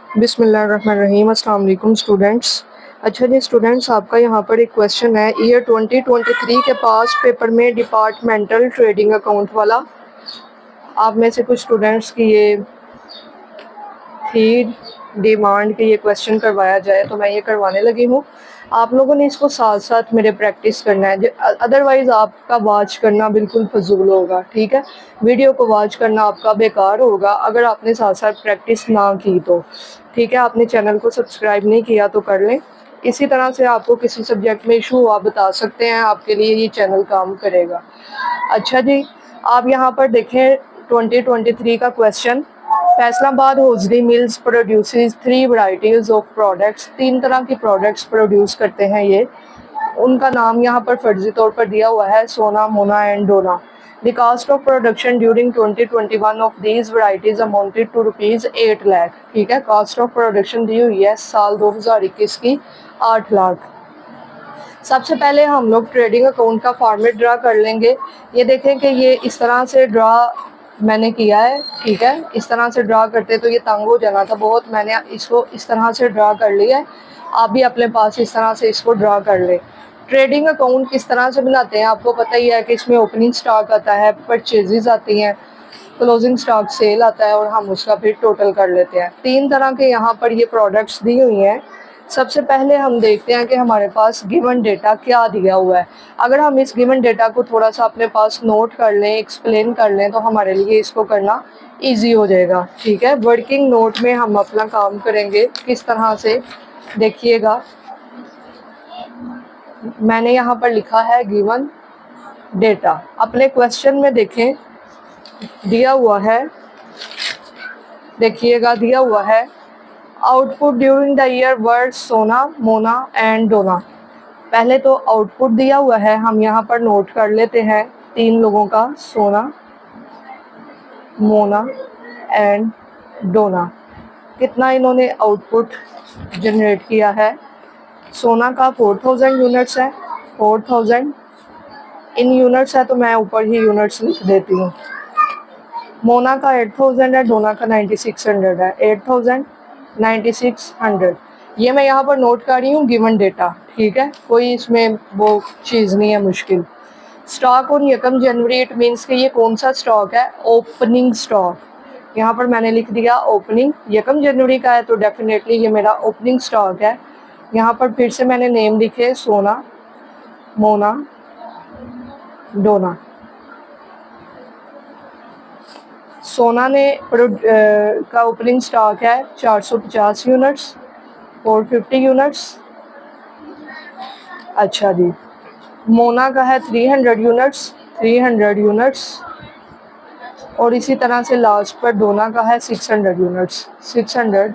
बिस्मिल्लाहिर्रहमानिर्रहीम। अस्सलाम वालेकुम स्टूडेंट्स। अच्छा जी स्टूडेंट्स, आपका यहाँ पर एक क्वेश्चन है ईयर 2023 के पास पेपर में डिपार्टमेंटल ट्रेडिंग अकाउंट वाला। आप में से कुछ स्टूडेंट्स की ये थी डिमांड कि ये क्वेश्चन करवाया जाए, तो मैं ये करवाने लगी हूँ। आप लोगों ने इसको साथ साथ मेरे प्रैक्टिस करना है, अदरवाइज़ आपका वॉच करना बिल्कुल फजूल होगा। ठीक है, वीडियो को वॉच करना आपका बेकार होगा अगर आपने साथ साथ प्रैक्टिस ना की तो। ठीक है, आपने चैनल को सब्सक्राइब नहीं किया तो कर लें। इसी तरह से आपको किसी सब्जेक्ट में इशू आप बता सकते हैं, आपके लिए ये चैनल काम करेगा। अच्छा जी, आप यहाँ पर देखें 2023 का question. Faisalabad hosiery mills produces 3 varieties of products. 3 तरह की प्रोडक्ट्स प्रोड्यूस करते हैं ये। उनका नाम यहाँ पर फर्जी तौर पर दिया हुआ है Sona, Mona and Dona. The cost of production during 2021 of these varieties amounted to ₹8 lakh. ठीक है, कास्ट ऑफ प्रोडक्शन दी हुई है साल 2021 की 8 लाख। सबसे पहले हम लोग ट्रेडिंग अकाउंट का फॉर्मेट ड्रा कर लेंगे। ये देखें कि ये इस तरह से ड्रा मैंने किया है। ठीक है, इस तरह से ड्रा करते तो ये तंग हो जाना था बहुत, मैंने इसको इस तरह से ड्रा कर लिया है। आप भी अपने पास इस तरह से इसको ड्रा कर लें। ट्रेडिंग अकाउंट किस तरह से बनाते हैं आपको पता ही है कि इसमें ओपनिंग स्टॉक आता है, परचेजेस आती हैं, क्लोजिंग स्टॉक सेल आता है और हम उसका फिर टोटल कर लेते हैं। 3 तरह के यहाँ पर ये प्रोडक्ट्स दी हुई हैं। सबसे पहले हम देखते हैं कि हमारे पास गिवन डेटा क्या दिया हुआ है। अगर हम इस गिवन डेटा को थोड़ा सा अपने पास नोट कर लें, एक्सप्लेन कर लें, तो हमारे लिए इसको करना इजी हो जाएगा। ठीक है, वर्किंग नोट में हम अपना काम करेंगे किस तरह से, देखिएगा। मैंने यहाँ पर लिखा है गिवन डेटा। अपने क्वेश्चन में देखें, दिया हुआ है, देखिएगा, दिया हुआ है output during the year word सोना, मोना एंड डोना। पहले तो आउटपुट दिया हुआ है, हम यहाँ पर नोट कर लेते हैं 3 लोगों का, सोना, मोना एंड डोना। कितना इन्होंने आउटपुट जनरेट किया है। सोना का 4000 यूनिट्स है, 4000 इन यूनिट्स है तो मैं ऊपर ही यूनिट्स लिख देती हूँ। मोना का 8000 है, डोना का 9600 है। 8000 9600, ये मैं यहाँ पर नोट कर रही हूँ गिवन डेटा। ठीक है, कोई इसमें वो चीज़ नहीं है मुश्किल। Stock on 1 January, it means कि ये कौन सा स्टॉक है, ओपनिंग स्टॉक। यहाँ पर मैंने लिख दिया ओपनिंग, 1 जनवरी का है तो डेफिनेटली ये मेरा ओपनिंग स्टॉक है। यहाँ पर फिर से मैंने नेम लिखे सोना, मोना, डोना। सोना ने का ओपनिंग स्टॉक है 450 यूनिट्स, 450 यूनिट्स। अच्छा जी, मोना का है 300 यूनिट्स, 300 यूनिट्स। और इसी तरह से लास्ट पर डोना का है 600 यूनिट्स, 600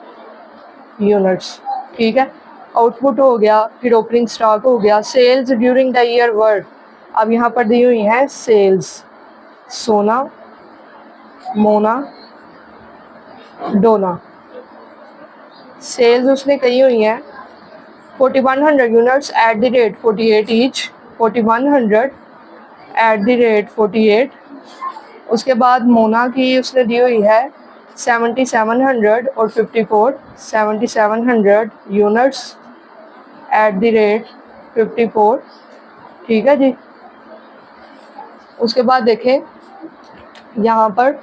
यूनिट्स। ठीक है, आउटपुट हो गया, फिर ओपनिंग स्टॉक हो गया। Sales during the year word, अब यहाँ पर दी हुई है सेल्स सोना, मोना, डोना। सेल्स उसने कही हुई हैं 4100 units at the rate 48 each, 4100 at the rate 48। उसके बाद मोना की उसने दी हुई है 7700 और 54, 7700 यूनिट्स एट द रेट 54। ठीक है जी, उसके बाद देखें यहाँ पर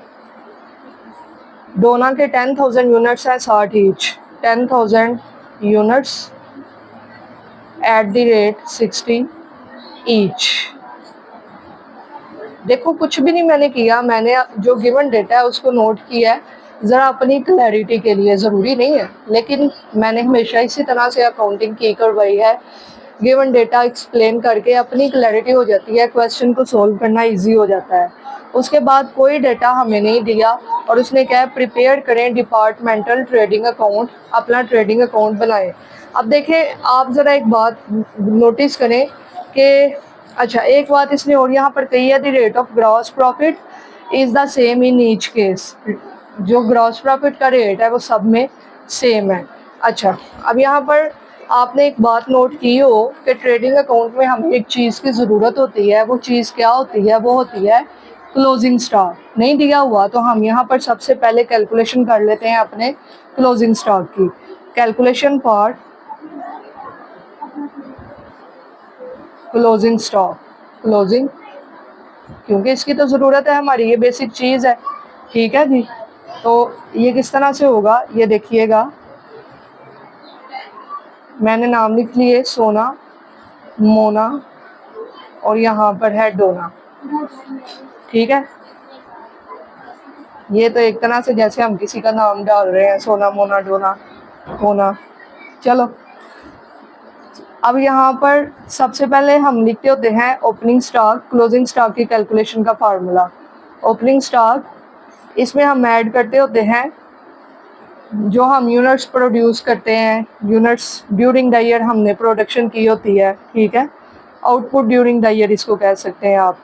डोना के 10,000 यूनिट्स है 60 each, 10,000 units at the rate 60 each. देखो कुछ भी नहीं मैंने किया, मैंने जो गिवन डेटा है उसको नोट किया है ज़रा अपनी क्लैरिटी के लिए, ज़रूरी नहीं है, लेकिन मैंने हमेशा इसी तरह से अकाउंटिंग की करवाई है। गिवन डेटा एक्सप्लेन करके अपनी क्लैरिटी हो जाती है, क्वेश्चन को सोल्व करना इजी हो जाता है। उसके बाद कोई डेटा हमें नहीं दिया और उसने क्या प्रिपेयर करें डिपार्टमेंटल ट्रेडिंग अकाउंट, अपना ट्रेडिंग अकाउंट बनाएं। अब देखें, आप ज़रा एक बात नोटिस करें कि अच्छा एक बात इसने और यहाँ पर कही है, the rate of gross profit is the same in each case. जो ग्रॉस प्रॉफिट का रेट है वो सब में सेम है। अच्छा, अब यहाँ पर आपने एक बात नोट की हो कि ट्रेडिंग अकाउंट में हमें एक चीज़ की ज़रूरत होती है, वो चीज़ क्या होती है, वो होती है क्लोजिंग स्टॉक नहीं दिया हुआ तो हम यहाँ पर सबसे पहले कैलकुलेशन कर लेते हैं अपने क्लोजिंग स्टॉक की। Calculation for closing stock, closing, क्योंकि इसकी तो ज़रूरत है हमारी, ये बेसिक चीज़ है, ठीक है जी। तो ये किस तरह से होगा ये देखिएगा, मैंने नाम लिख लिए सोना, मोना और यहाँ पर है डोना, ठीक है। ये तो एक तरह से जैसे हम किसी का नाम डाल रहे हैं, सोना, मोना, डोना, मोना। चलो अब यहाँ पर सबसे पहले हम लिखते होते हैं ओपनिंग स्टॉक, क्लोजिंग स्टॉक की कैलकुलेशन का फार्मूला। ओपनिंग स्टॉक, इसमें हम ऐड करते होते हैं जो हम यूनिट्स प्रोड्यूस करते हैं, यूनिट्स ड्यूरिंग द ईयर हमने प्रोडक्शन की होती है, ठीक है। आउटपुट ड्यूरिंग द ईयर इसको कह सकते हैं आप।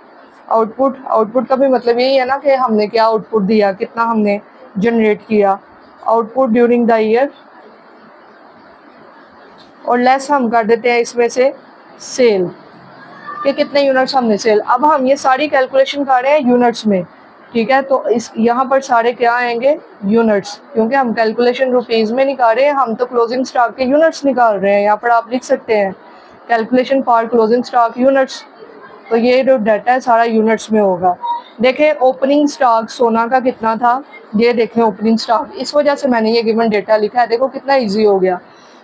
आउटपुट, आउटपुट का भी मतलब यही है ना कि हमने क्या आउटपुट दिया, कितना हमने जनरेट किया। आउटपुट ड्यूरिंग द ईयर और लेस हम कर देते हैं इसमें से सेल, कि कितने यूनिट्स हमने सेल। अब हम ये सारी कैलकुलेशन कर रहे हैं यूनिट्स में, ठीक है। तो इस यहाँ पर सारे क्या आएंगे, यूनिट्स, क्योंकि हम कैलकुलेशन रुपीज़ में निकाल रहे हैं, हम तो क्लोजिंग स्टॉक के यूनिट्स निकाल रहे हैं। यहाँ पर आप लिख सकते हैं calculation for closing stock units, तो ये जो डाटा है सारा यूनिट्स में होगा। देखें ओपनिंग स्टॉक सोना का कितना था, ये देखें ओपनिंग स्टॉक, इस वजह से मैंने ये गिवन डेटा लिखा है, देखो कितना ईजी हो गया।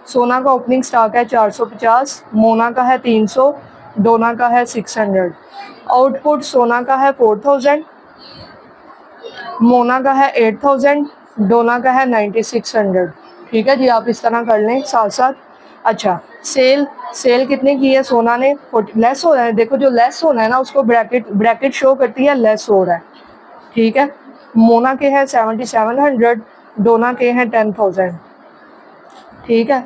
सोना का ओपनिंग स्टॉक है 450, मोना का है 300, डोना का है 600। आउटपुट सोना का है 4000, मोना का है 8000, डोना का है 9600, ठीक है जी। आप इस तरह कर लें साथ साथ। अच्छा सेल, सेल कितने की है सोना ने, लेस हो रहा है, देखो जो लेस होना है ना उसको ब्रैकेट शो करती है लेस हो रहा है, ठीक है। मोना के हैं 7700, डोना के हैं 10000, ठीक है।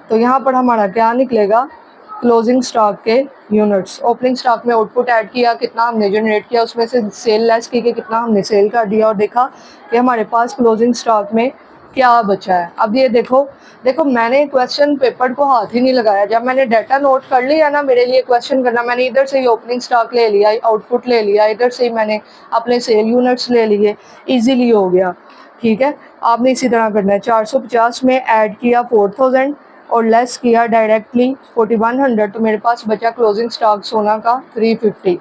तो यहाँ पर हमारा क्या निकलेगा, क्लोजिंग स्टॉक के यूनिट्स। ओपनिंग स्टॉक में आउटपुट ऐड किया, कितना हमने जनरेट किया, उसमें से सेल लेस की कि कितना हमने सेल कर दिया, और देखा कि हमारे पास क्लोजिंग स्टॉक में क्या बचा है। अब ये देखो, देखो मैंने क्वेश्चन पेपर को हाथ ही नहीं लगाया, जब मैंने डाटा नोट कर लिया ना, मेरे लिए क्वेश्चन करना, मैंने इधर से ही ओपनिंग स्टॉक ले लिया, आउटपुट ले लिया, इधर से ही मैंने अपने सेल यूनिट्स ले लिए, ईजिली हो गया, ठीक है। आपने इसी तरह करना है। 450 में ऐड किया 4000 और लेस किया डायरेक्टली 4100, तो मेरे पास बचा क्लोजिंग स्टॉक सोना का 350,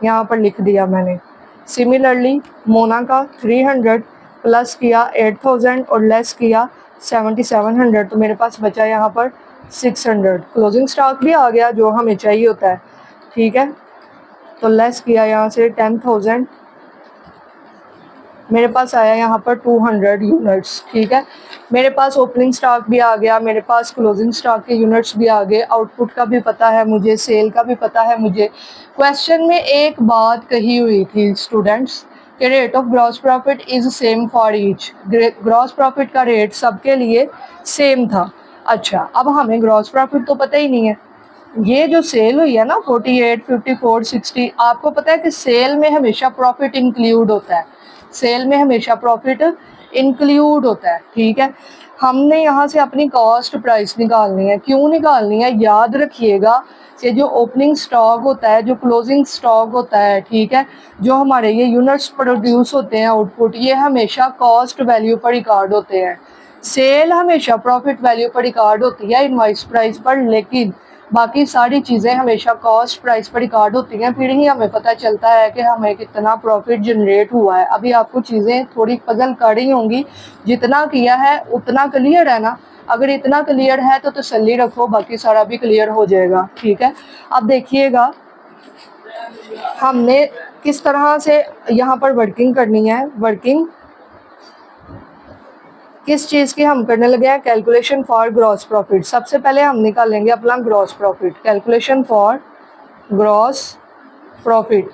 यहाँ पर लिख दिया मैंने। सिमिलरली मोना का 300 प्लस किया 8000 और लेस किया 7700, तो मेरे पास बचा यहाँ पर 600। क्लोजिंग स्टॉक भी आ गया जो हमें चाहिए होता है, ठीक है। तो लेस किया यहाँ से 10000, मेरे पास आया यहाँ पर 200 यूनिट्स, ठीक है। मेरे पास ओपनिंग स्टॉक भी आ गया, मेरे पास क्लोजिंग स्टॉक के यूनिट्स भी आ गए, आउटपुट का भी पता है मुझे, सेल का भी पता है मुझे। क्वेश्चन में एक बात कही हुई थी स्टूडेंट्स कि rate of gross profit is same for each, gross profit का रेट सबके लिए सेम था। अच्छा अब हमें ग्रॉस प्रॉफिट तो पता ही नहीं है, ये जो सेल हुई है ना 48, 54, 60, आपको पता है कि सेल में हमेशा प्रॉफिट इंक्लूड होता है, सेल में हमेशा प्रॉफिट इंक्लूड होता है, ठीक है। हमने यहाँ से अपनी कॉस्ट प्राइस निकालनी है, क्यों निकालनी है, याद रखिएगा कि जो ओपनिंग स्टॉक होता है, जो क्लोजिंग स्टॉक होता है, ठीक है, जो हमारे ये यूनिट्स प्रोड्यूस होते हैं आउटपुट, ये हमेशा कॉस्ट वैल्यू पर रिकॉर्ड होते हैं। सेल हमेशा प्रॉफिट वैल्यू पर रिकॉर्ड होती है इनवॉइस प्राइस पर, लेकिन बाकी सारी चीज़ें हमेशा कॉस्ट प्राइस पर रिकॉर्ड होती हैं, फिर ही हमें पता चलता है कि हमें कितना प्रॉफिट जनरेट हुआ है। अभी आपको चीज़ें थोड़ी पजल कर रही होंगी, जितना किया है उतना क्लियर है ना, अगर इतना क्लियर है तो तसल्ली रखो, बाकी सारा भी क्लियर हो जाएगा, ठीक है। अब देखिएगा हमने किस तरह से यहाँ पर वर्किंग करनी है, वर्किंग किस चीज़ की हम करने लगे हैं, कैलकुलेशन फॉर ग्रॉस प्रॉफिट। सबसे पहले हम निकालेंगे अपना gross profit, calculation for gross profit.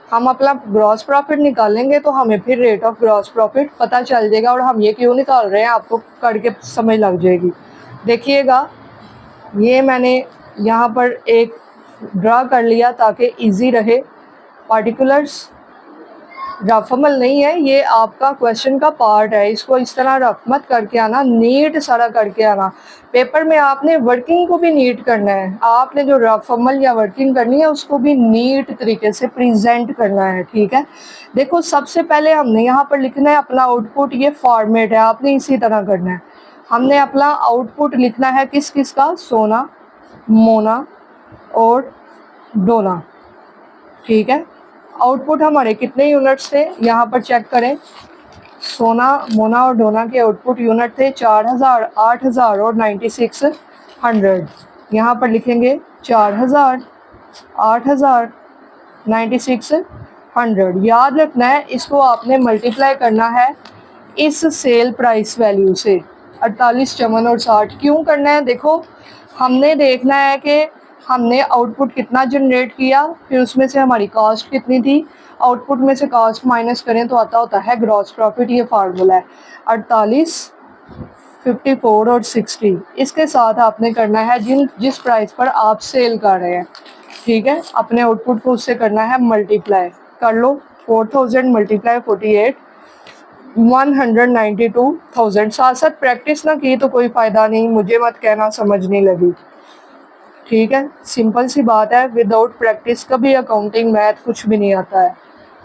हम अपना ग्रॉस प्रॉफिट निकालेंगे तो हमें फिर रेट ऑफ ग्रॉस प्रॉफिट पता चल जाएगा, और हम ये क्यों निकाल रहे हैं आपको करके समझ लग जाएगी। देखिएगा ये मैंने यहाँ पर एक ड्रा कर लिया ताकि इजी रहे, पार्टिकुलर्स रफ अमल नहीं है, ये आपका क्वेश्चन का पार्ट है। इसको इस तरह रफ मत करके आना, नीट सारा करके आना। पेपर में आपने वर्किंग को भी नीट करना है, आपने जो रफ अमल या वर्किंग करनी है उसको भी नीट तरीके से प्रेजेंट करना है, ठीक है। देखो सबसे पहले हमने यहाँ पर लिखना है अपना आउटपुट, ये फॉर्मेट है, आपने इसी तरह करना है। हमने अपना आउटपुट लिखना है किस किस का, सोना, मोना और डोना, ठीक है। आउटपुट हमारे कितने यूनिट्स थे यहाँ पर चेक करें। सोना, मोना और डोना के आउटपुट यूनिट थे 4000, 8000 और 9600। यहाँ पर लिखेंगे 4000, 8000, 9600। याद रखना है, इसको आपने मल्टीप्लाई करना है इस सेल प्राइस वैल्यू से, 48, 54 और 60। क्यों करना है, देखो हमने देखना है कि हमने आउटपुट कितना जनरेट किया, फिर उसमें से हमारी कॉस्ट कितनी थी। आउटपुट में से कॉस्ट माइनस करें तो आता होता है ग्रॉस प्रॉफिट, ये फार्मूला है। 48, 54 और 60, इसके साथ आपने करना है जिस प्राइस पर आप सेल कर रहे हैं, ठीक है। अपने आउटपुट को उससे करना है मल्टीप्लाई, कर लो। 4000 मल्टीप्लाई 48, 192,000। साथ साथ प्रैक्टिस ना की तो कोई फ़ायदा नहीं, मुझे मत कहना समझ नहीं लगी, ठीक है। सिंपल सी बात है, विदाउट प्रैक्टिस कभी अकाउंटिंग मैथ कुछ भी नहीं आता है।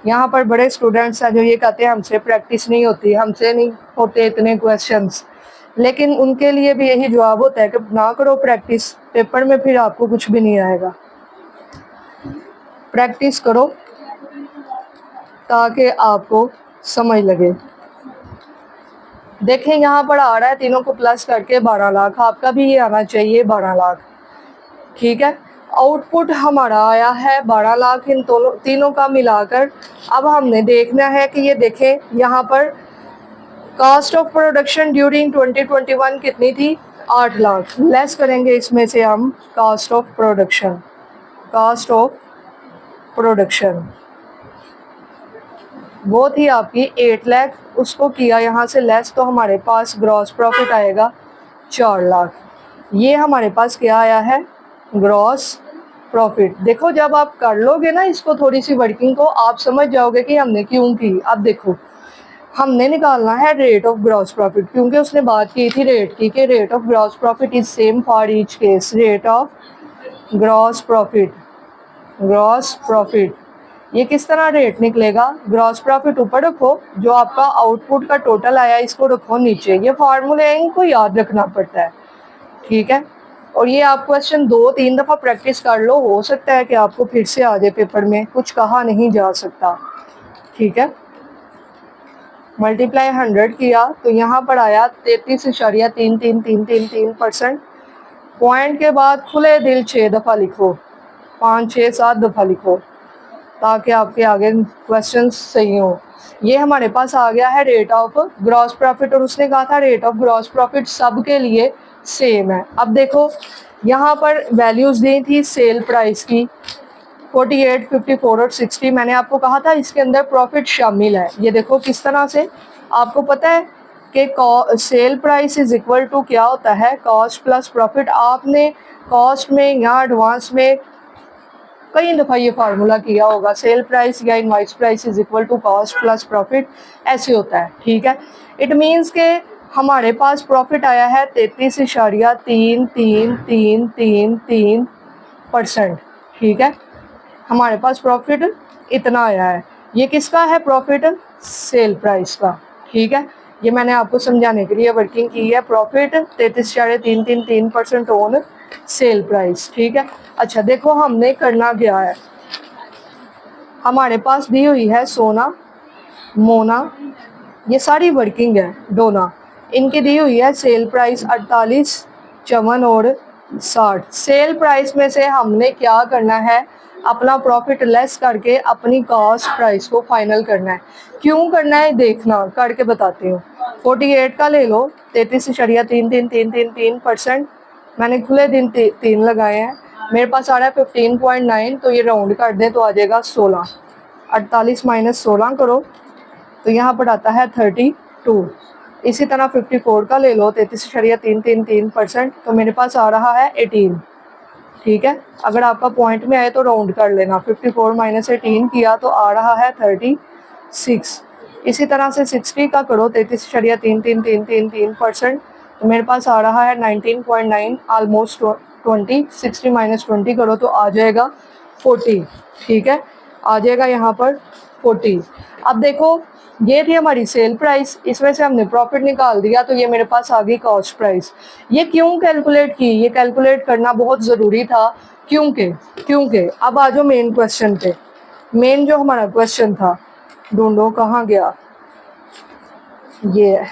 यहाँ पर बड़े स्टूडेंट्स हैं जो ये कहते हैं हमसे प्रैक्टिस नहीं होती, हमसे नहीं होते इतने क्वेश्चंस, लेकिन उनके लिए भी यही जवाब होता है कि ना करो प्रैक्टिस, पेपर में फिर आपको कुछ भी नहीं आएगा। प्रैक्टिस करो ताकि आपको समझ लगे। देखें यहाँ पर आ रहा है तीनों को प्लस करके 12 लाख, आपका भी ये आना चाहिए 12 लाख, ठीक है। आउटपुट हमारा आया है 12 लाख इन तीनों का मिलाकर। अब हमने देखना है कि ये देखें यहाँ पर कॉस्ट ऑफ प्रोडक्शन ड्यूरिंग 2021 कितनी थी, 8 लाख। लेस करेंगे इसमें से हम cost of production, cost of production वो थी आपकी 8 लाख, उसको किया यहाँ से लेस, तो हमारे पास ग्रॉस प्रॉफिट आएगा 4 लाख। ये हमारे पास क्या आया है, ग्रॉस प्रॉफिट। देखो जब आप कर लोगे ना इसको, थोड़ी सी वर्किंग को, आप समझ जाओगे कि हमने क्यों की। अब देखो हमने निकालना है रेट ऑफ ग्रॉस प्रॉफिट, क्योंकि उसने बात की थी रेट की कि rate of gross profit is same for each case. Rate of gross profit, gross profit ये किस तरह रेट निकलेगा, ग्रॉस प्रॉफिट ऊपर रखो, जो आपका आउटपुट का टोटल आया इसको रखो नीचे। ये फार्मूले हैं, इनको याद रखना पड़ता है, ठीक है। और ये आप क्वेश्चन 2-3 दफ़ा प्रैक्टिस कर लो, हो सकता है कि आपको फिर से आ जाए पेपर में, कुछ कहा नहीं जा सकता, ठीक है। मल्टीप्लाई 100 किया तो यहाँ पर आया 33.333333%। पॉइंट के बाद खुले दिल 6 दफ़ा लिखो, 5, 6, 7 दफ़ा लिखो, ताकि आपके आगे क्वेश्चन सही हो। ये हमारे पास आ गया है रेट ऑफ ग्रॉस प्रॉफिट, और उसने कहा था रेट ऑफ ग्रॉस प्रॉफिट सब के लिए सेम है। अब देखो यहाँ पर वैल्यूज़ दी थी सेल प्राइस की 48, 54 और 60। मैंने आपको कहा था इसके अंदर प्रॉफिट शामिल है। ये देखो किस तरह से, आपको पता है कि sale price is equal to क्या होता है, कॉस्ट प्लस प्रॉफिट। आपने कॉस्ट में या एडवांस में कई दफ़ा ये फार्मूला किया होगा, सेल प्राइस या invoice price is equal to cost plus profit, ऐसे होता है, ठीक है। इट मीन्स के हमारे पास प्रॉफिट आया है 33.333333%, ठीक है। हमारे पास प्रॉफिट इतना आया है। ये किसका है प्रॉफिट, सेल प्राइस का, ठीक है। ये मैंने आपको समझाने के लिए वर्किंग की है। प्रॉफिट 33.333% ऑन सेल प्राइस, ठीक है। अच्छा देखो हमने करना क्या है, हमारे पास दी हुई है सोना, मोना, ये सारी वर्किंग है, डोना, इनकी दी हुई है सेल प्राइस 48, 54 और 60। सेल प्राइस में से हमने क्या करना है, अपना प्रॉफिट लेस करके अपनी कॉस्ट प्राइस को फाइनल करना है। क्यों करना है देखना, करके बताती हूँ। 48 का ले लो, 33.3333%, मैंने खुले दिन 3 लगाए हैं, मेरे पास आ रहा है 15.9, तो ये राउंड कर दें तो आ जाएगा 16। 48 माइनस 16 करो तो यहाँ पर आता है 32। इसी तरह 54 का ले लो, 33.333%, तो मेरे पास आ रहा है 18, ठीक है। अगर आपका पॉइंट में आए तो राउंड कर लेना, 54 माइनस 18 किया तो आ रहा है 32। 6। इसी तरह से 60 का करो 33.333333%, तो मेरे पास आ रहा है 19.9, ऑलमोस्ट 20। 60 माइनस 20 करो तो आ जाएगा 40। ठीक है, आ जाएगा यहाँ पर 40। अब देखो ये थी हमारी सेल प्राइस, इसमें से हमने प्रॉफिट निकाल दिया, तो ये मेरे पास आ गई कॉस्ट प्राइस। ये क्यों कैलकुलेट की, ये कैलकुलेट करना बहुत ज़रूरी था, क्योंकि अब आ जाओ मेन क्वेश्चन पे। मेन जो हमारा क्वेश्चन था, ढूंढो कहाँ गया, ये है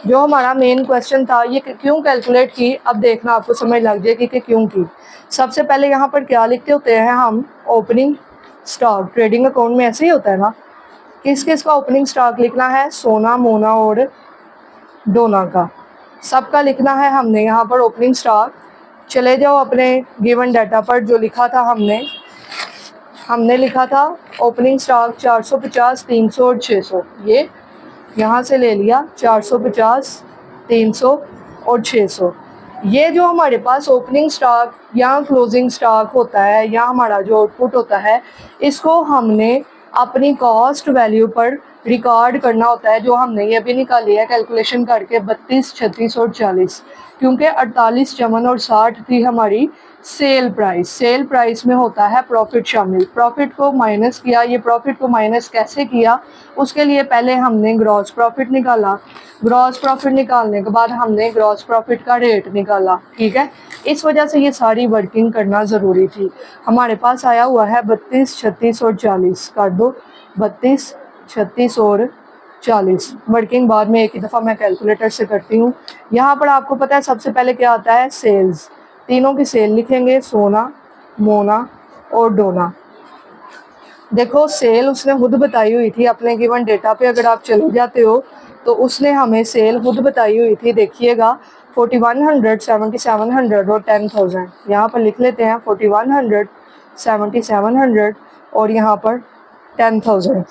जो हमारा मेन क्वेश्चन था, ये क्यों कैलकुलेट की। अब देखना आपको समझ लग जाएगी कि क्यों की। सबसे पहले यहाँ पर क्या लिखते होते हैं हम, ओपनिंग स्टॉक। ट्रेडिंग अकाउंट में ऐसे ही होता है ना, किस किस का ओपनिंग स्टॉक लिखना है, सोना, मोना और डोना का, सबका लिखना है हमने यहाँ पर ओपनिंग स्टॉक। चले जाओ अपने गिवन डाटा पर, जो लिखा था हमने लिखा था ओपनिंग स्टॉक 450, 300 और 600। ये यहाँ से ले लिया 450, 300 और 600। ये जो हमारे पास ओपनिंग स्टॉक या क्लोजिंग स्टॉक होता है, या हमारा जो आउटपुट होता है, इसको हमने अपनी कॉस्ट वैल्यू पर रिकॉर्ड करना होता है, जो हमने ये भी निकाली है कैलकुलेशन करके 32, 36 और 40। क्योंकि 48, 54 और 60 थी हमारी सेल प्राइस। सेल प्राइस में होता है प्रॉफिट शामिल। प्रॉफिट को माइनस किया, ये प्रॉफिट को माइनस कैसे किया, उसके लिए पहले हमने ग्रॉस प्रॉफिट निकाला। ग्रॉस प्रॉफिट निकालने के बाद हमने ग्रॉस प्रॉफिट का रेट निकाला। ठीक है, इस वजह से ये सारी वर्किंग करना ज़रूरी थी। हमारे पास आया हुआ है 32, 36 और 40। कर दो 32, 36 और 40। वर्किंग बाद में एक ही दफ़ा मैं कैलकुलेटर से करती हूँ। यहाँ पर आपको पता है सबसे पहले क्या आता है, सेल्स। तीनों की सेल लिखेंगे, सोना, मोना और डोना। देखो सेल उसने खुद बताई हुई थी अपने गिवन डेटा पे, अगर आप चले जाते हो तो उसने हमें सेल खुद बताई हुई थी। देखिएगा 4100, 7700 और 10,000। यहाँ पर लिख लेते हैं 4100, 7700 और यहाँ पर 10,000।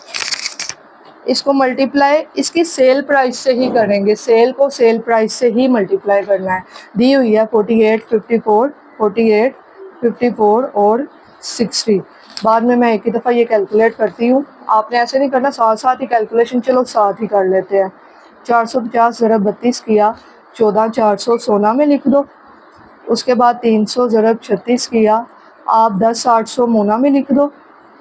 इसको मल्टीप्लाई इसकी सेल प्राइस से ही करेंगे, सेल को सेल प्राइस से ही मल्टीप्लाई करना है। दी हुई है 48, 54, 48, 54 और 60। बाद में मैं एक ही दफ़ा ये कैलकुलेट करती हूँ, आपने ऐसे नहीं करना, साथ साथ ही कैलकुलेशन, चलो साथ ही कर लेते हैं। 450 ज़रा 32 किया, 14,400 सोना में लिख दो। उसके बाद 300 ज़रब 36 किया, आप 10,800 मोना में लिख दो।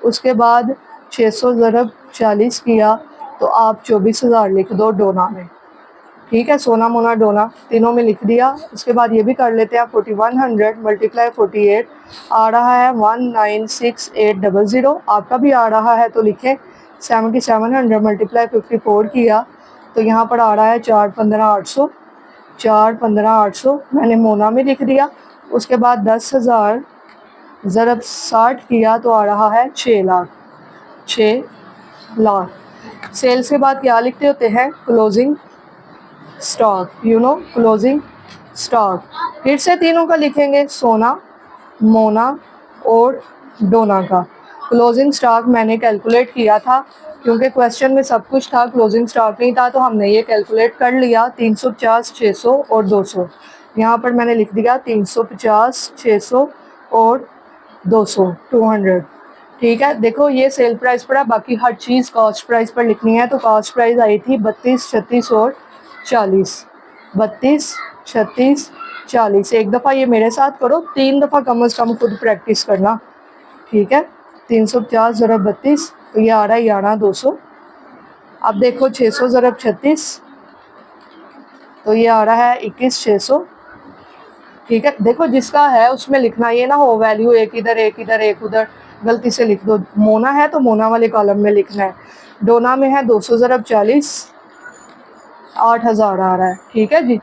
उसके बाद 600 ज़रब 40 किया, तो आप 24,000 लिख दो डोना में। ठीक है, सोना, मोना, डोना तीनों में लिख दिया। उसके बाद ये भी कर लेते हैं 4100 मल्टीप्लाई 48 आ रहा है 196800। आपका भी आ रहा है तो लिखें 7700 मल्टीप्लाई 54 किया, तो यहाँ पर आ रहा है 415,800। 415,800 मैंने मोना में लिख दिया। उसके बाद 10,000 ज़रब 60 किया, तो आ रहा है 6 लाख। 6 लाख। सेल्स के बाद क्या लिखते होते हैं, क्लोजिंग स्टॉक। Closing stock. फिर से तीनों का लिखेंगे, सोना, मोना और डोना का। क्लोजिंग स्टॉक मैंने कैलकुलेट किया था, क्योंकि क्वेश्चन में सब कुछ था, क्लोजिंग स्टॉक नहीं था, तो हमने ये कैलकुलेट कर लिया। 350, 600 और 200। यहाँ पर मैंने लिख दिया 350, 600 और 200, 200। ठीक है, देखो ये सेल प्राइस पड़ा, बाकी हर चीज़ कॉस्ट प्राइस पर लिखनी है। तो कॉस्ट प्राइस आई थी 32, 36 और 40। 32, 36, 40। एक दफ़ा ये मेरे साथ करो, 3 दफ़ा कम अज़ कम खुद प्रैक्टिस करना। ठीक है, 350 ज़रब 32, तो ये आ रहा है 11,200। अब देखो 600 ज़रब 36, तो ये आ रहा है 21,600। ठीक है, देखो जिसका है उसमें लिखना, ये ना हो वैल्यू एक इधर एक इधर एक उधर गलती से लिख दो। मोना है तो मोना वाले कॉलम में लिखना है। डोना में है 200 ज़रब 40, 8,000 आ रहा है। ठीक है जी,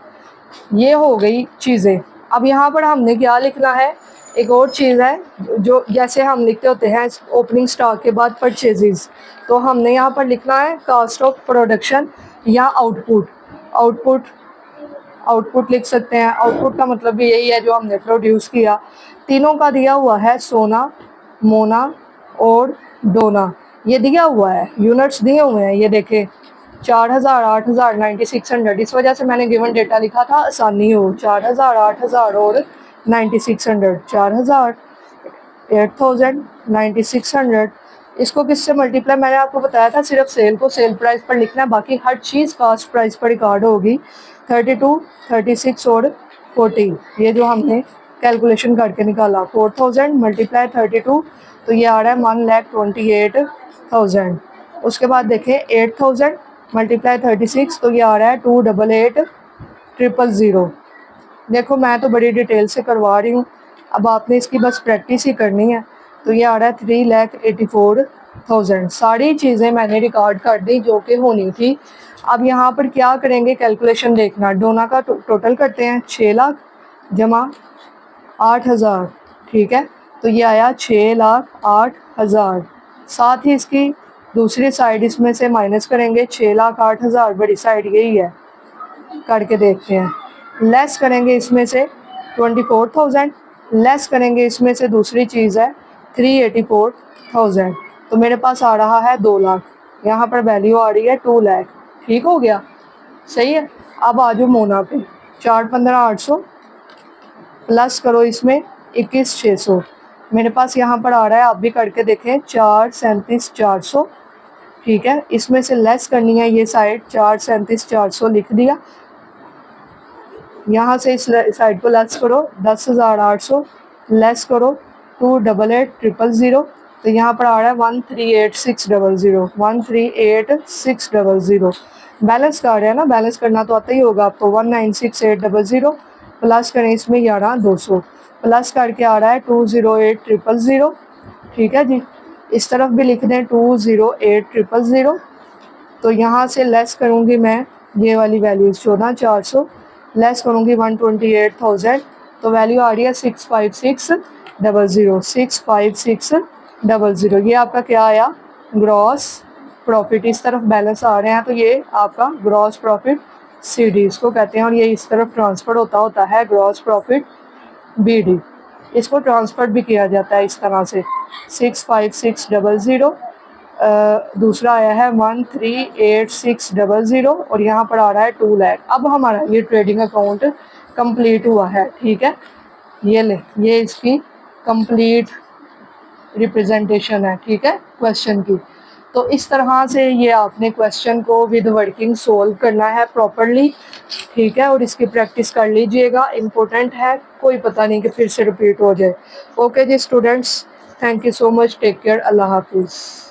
ये हो गई चीज़ें। अब यहाँ पर हमने क्या लिखना है, एक और चीज़ है, जो जैसे हम लिखते होते हैं ओपनिंग स्टॉक के बाद परचेजेस, तो हमने यहाँ पर लिखना है कॉस्ट ऑफ प्रोडक्शन या आउटपुट। आउटपुट आउटपुट लिख सकते हैं। आउटपुट का मतलब भी यही है जो हमने प्रोड्यूस किया। तीनों का दिया हुआ है, सोना, मोना और डोना, ये दिया हुआ है, यूनिट्स दिए हुए हैं, ये देखें 4,000, 8,000, 9600। इस वजह से मैंने गिवन डेटा लिखा था, आसानी हो। 4,000, 8,000 और 9600। 4,000, 8,000, 9600 इसको किससे मल्टीप्लाई, मैंने आपको बताया था सिर्फ सेल को सेल प्राइस पर लिखना है, बाकी हर चीज़ कास्ट प्राइस पर रिकॉर्ड होगी। 32, 36 और 40, ये जो हमने कैलकुलेशन करके निकाला, 4000 मल्टीप्लाई 32 तो ये आ रहा है 1,28,000। उसके बाद देखें 8000 मल्टीप्लाई 36 तो ये आ रहा है 288,000। देखो मैं तो बड़ी डिटेल से करवा रही हूँ, अब आपने इसकी बस प्रैक्टिस ही करनी है। तो ये आ रहा है 3,84,000। सारी चीज़ें मैंने रिकॉर्ड कर दी जो कि होनी थी। अब यहाँ पर क्या करेंगे, कैलकुलेशन देखना, दोनों का टोटल करते हैं। 6 लाख जमा 8,000, ठीक है, तो ये आया 6,08,000। साथ ही इसकी दूसरी साइड इसमें से माइनस करेंगे, 6,08,000 बड़ी साइड यही है, करके देखते हैं। लेस करेंगे इसमें से 24,000, लेस करेंगे इसमें से दूसरी चीज़ है 384,000, तो मेरे पास आ रहा है 2 लाख। यहाँ पर वैल्यू आ रही है 2 लाख। ठीक हो गया, सही है। अब आ जाओ मोना पे, 4,15,800 प्लस करो इसमें 21,600, मेरे पास यहाँ पर आ रहा है, आप भी करके देखें, 4,37,400, ठीक है। इसमें से लेस करनी है ये साइड, 4,37,400 लिख दिया। यहाँ से इस साइड को लेस करो, 10,800 लेस करो 288,000, तो यहाँ पर आ रहा है 138,600, 138,600। बैलेंस कर रहे हैं ना, बैलेंस करना तो आता ही होगा आपको। 196,800 प्लस करें इसमें 11,200, प्लस करके आ रहा है 208,000, ठीक है जी। इस तरफ भी लिख दें 208,000। तो यहाँ से लेस करूँगी मैं ये वाली वैल्यूज़ 14,400, लेस करूँगी 128,000, तो वैल्यू आ रही है 656,000, 656,000। ये आपका क्या आया, ग्रॉस प्रॉफिट। इस तरफ बैलेंस आ रहे हैं तो ये आपका ग्रॉस प्रॉफिट CD इसको कहते हैं, और ये इस तरफ ट्रांसफ़र होता है ग्रॉस प्रॉफिट BD। इसको ट्रांसफ़र भी किया जाता है इस तरह से, 656,000। दूसरा आया है 138,600 और यहाँ पर आ रहा है 2 लाख। अब हमारा ये ट्रेडिंग अकाउंट कंप्लीट हुआ है, ठीक है। ये ले, ये इसकी कंप्लीट रिप्रेजेंटेशन है, ठीक है, क्वेश्चन की। तो इस तरह से ये आपने क्वेश्चन को विद वर्किंग सोल्व करना है प्रॉपरली, ठीक है, और इसकी प्रैक्टिस कर लीजिएगा, इम्पोर्टेंट है, कोई पता नहीं कि फिर से रिपीट हो जाए। ओके जी students, thank you so much, take care, Allah हाफिज़।